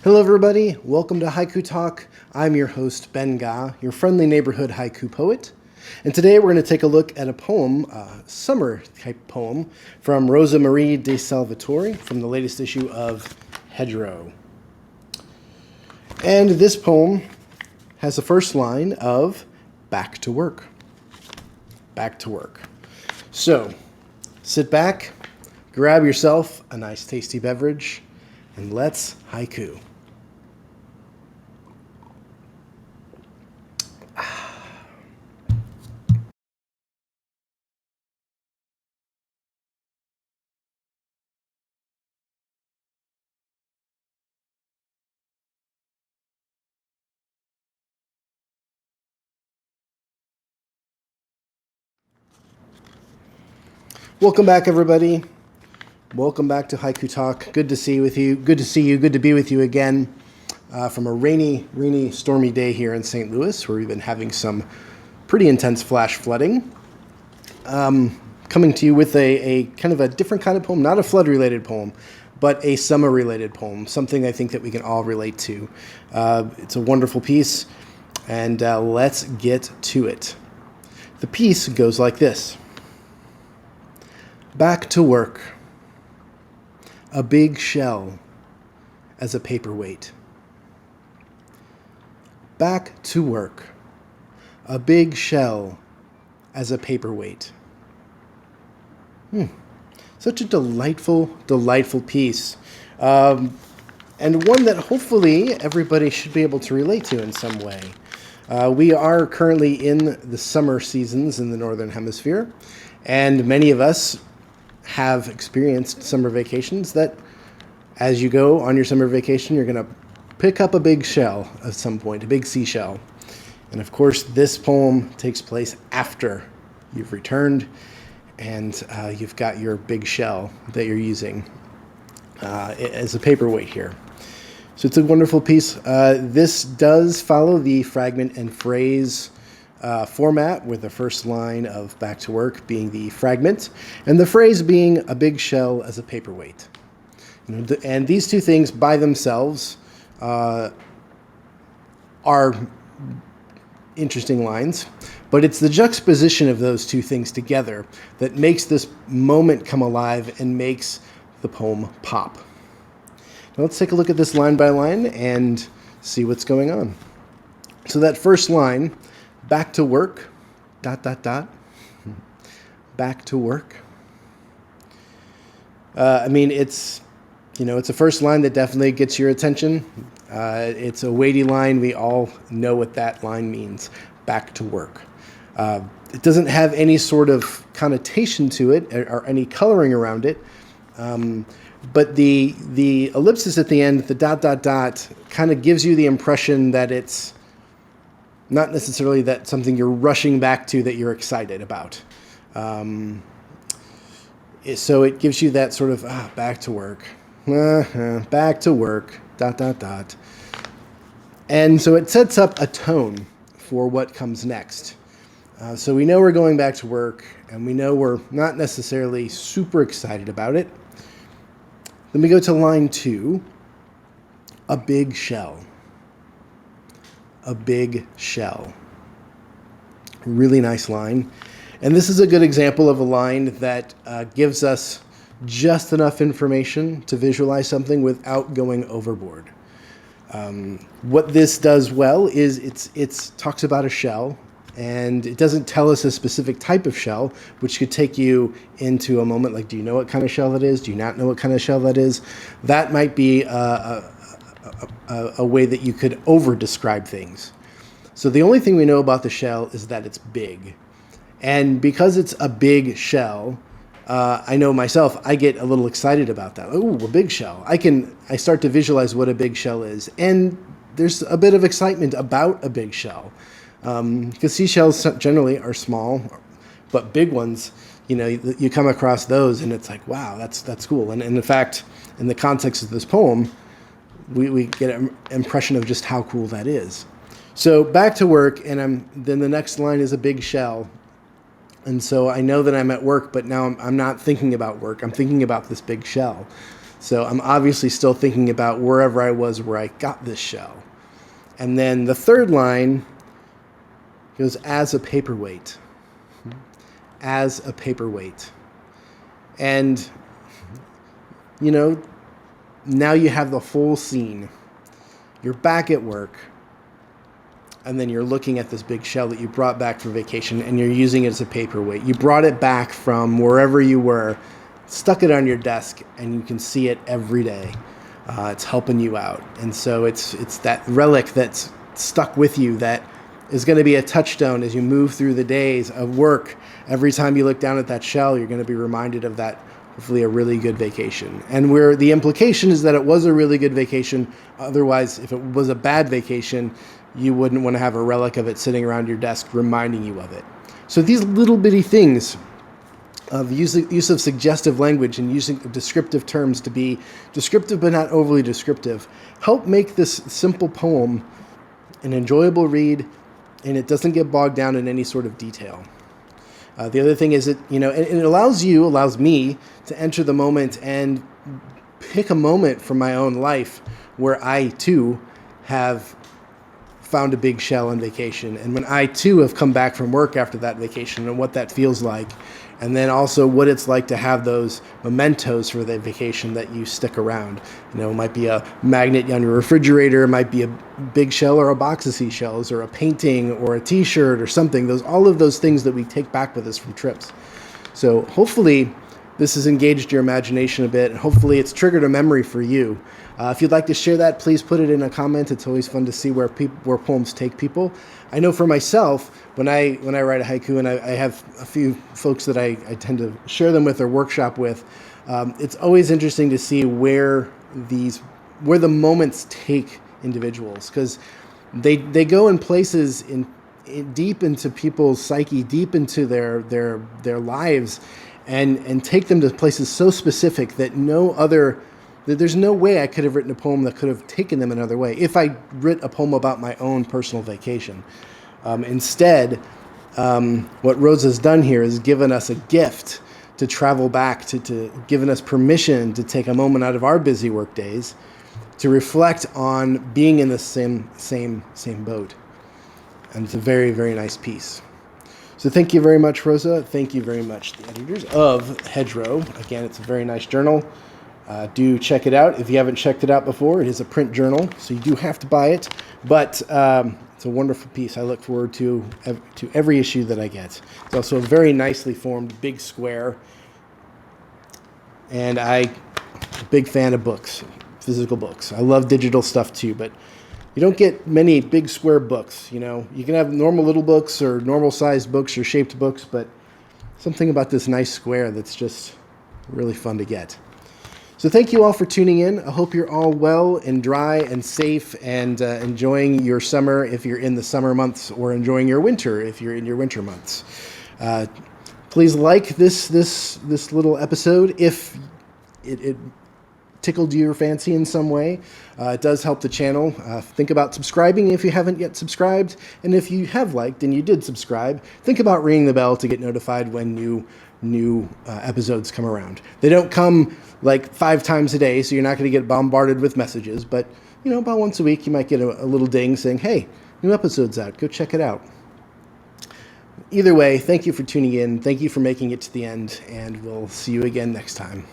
Hello everybody, welcome to Haiku Talk. I'm your host Ben Ga, your friendly neighborhood haiku poet. And today we're going to take a look at a poem, a summer type poem from Rosa Maria Di Salvatore from the latest issue of Hedgerow. And this poem has the first line of back to work. Back to work. So sit back, grab yourself a nice tasty beverage, and let's haiku. Welcome back, everybody. Welcome back to Haiku Talk. Good to see you. Good to be with you again from a rainy, stormy day here in St. Louis, where we've been having some pretty intense flash flooding. Coming to you with a kind of a different kind of poem, not a flood-related poem, but a summer-related poem, something I think that we can all relate to. It's a wonderful piece, and let's get to it. The piece goes like this. Back to work. A big shell as a paperweight. Back to work. A big shell as a paperweight. Such a delightful piece. And one that hopefully everybody should be able to relate to in some way. We are currently in the summer seasons in the Northern Hemisphere, and many of us have experienced summer vacations that as you go on your summer vacation, you're going to pick up a big shell at some point, a big seashell. And of course, this poem takes place after you've returned and you've got your big shell that you're using as a paperweight here. So it's a wonderful piece. This does follow the fragment and phrase format, with the first line of back to work being the fragment and the phrase being a big shell as a paperweight. And these two things by themselves are interesting lines, but it's the juxtaposition of those two things together that makes this moment come alive and makes the poem pop. Now let's take a look at this line by line and see what's going on. So that first line, back to work, ... Back to work. It's a first line that definitely gets your attention. It's a weighty line. We all know what that line means, back to work. It doesn't have any sort of connotation to it or any coloring around it. But the ellipsis at the end, the ... kind of gives you the impression that it's not necessarily that something you're rushing back to that you're excited about. So it gives you that sort of, back to work. Back to work, ... And so it sets up a tone for what comes next. So we know we're going back to work, and we know we're not necessarily super excited about it. Then we go to line 2, a big shell. A big shell. Really nice line. And this is a good example of a line that gives us just enough information to visualize something without going overboard. What this does well is it talks about a shell, and it doesn't tell us a specific type of shell, which could take you into a moment like, do you know what kind of shell that is? Do you not know what kind of shell that is? That might be a way that you could over-describe things. So the only thing we know about the shell is that it's big. And because it's a big shell, I know myself, I get a little excited about that. Ooh, a big shell. I start to visualize what a big shell is. And there's a bit of excitement about a big shell. Because seashells generally are small, but big ones, you come across those and it's like, wow, that's cool. And in fact, in the context of this poem, we get an impression of just how cool that is. So back to work, and then the next line is a big shell. And so I know that I'm at work, but now I'm not thinking about work. I'm thinking about this big shell. So I'm obviously still thinking about wherever I was where I got this shell. And then the third line goes as a paperweight. As a paperweight. And, you know, now you have the whole scene. You're back at work, and then you're looking at this big shell that you brought back for vacation, and you're using it as a paperweight. You brought it back from wherever you were, stuck it on your desk, and you can see it every day. It's helping you out. And so it's that relic that's stuck with you that is going to be a touchstone as you move through the days of work. Every time you look down at that shell, you're going to be reminded of that, hopefully a really good vacation. And where the implication is that it was a really good vacation. Otherwise, if it was a bad vacation, you wouldn't want to have a relic of it sitting around your desk reminding you of it. So these little bitty things of use of suggestive language and using descriptive terms to be descriptive but not overly descriptive help make this simple poem an enjoyable read, and it doesn't get bogged down in any sort of detail. The other thing is that, it allows me to enter the moment and pick a moment from my own life where I too have found a big shell on vacation, and when I too have come back from work after that vacation and what that feels like, and then also what it's like to have those mementos for the vacation that you stick around. It might be a magnet on your refrigerator, it might be a big shell or a box of seashells or a painting or a t-shirt or something. All of those things that we take back with us from trips. So hopefully this has engaged your imagination a bit, and hopefully it's triggered a memory for you. If you'd like to share that, please put it in a comment. It's always fun to see where poems take people. I know for myself, when I write a haiku, and I have a few folks that I tend to share them with or workshop with, it's always interesting to see where the moments take individuals, because they go in places in deep into people's psyche, deep into their lives, and take them to places so specific that there's no way I could have written a poem that could have taken them another way if I wrote a poem about my own personal vacation. Instead, what Rosa's done here is given us a gift to travel back, to given us permission to take a moment out of our busy work days to reflect on being in the same boat. And it's a very, very nice piece. So thank you very much, Rosa. Thank you very much, the editors of Hedgerow. Again, it's a very nice journal. Do check it out. If you haven't checked it out before, it is a print journal, so you do have to buy it. But it's a wonderful piece. I look forward to every issue that I get. It's also a very nicely formed big square. And I'm a big fan of books, physical books. I love digital stuff too, but you don't get many big square books. You can have normal little books or normal sized books or shaped books, but something about this nice square that's just really fun to get. So thank you all for tuning in. I hope you're all well and dry and safe and enjoying your summer if you're in the summer months, or enjoying your winter if you're in your winter months. Please like this little episode if it tickled your fancy in some way. It does help the channel. Think about subscribing if you haven't yet subscribed. And if you have liked and you did subscribe, think about ringing the bell to get notified when new episodes come around. They don't come like 5 times a day, so you're not going to get bombarded with messages. But, about once a week, you might get a little ding saying, hey, new episode's out. Go check it out. Either way, thank you for tuning in. Thank you for making it to the end, and we'll see you again next time.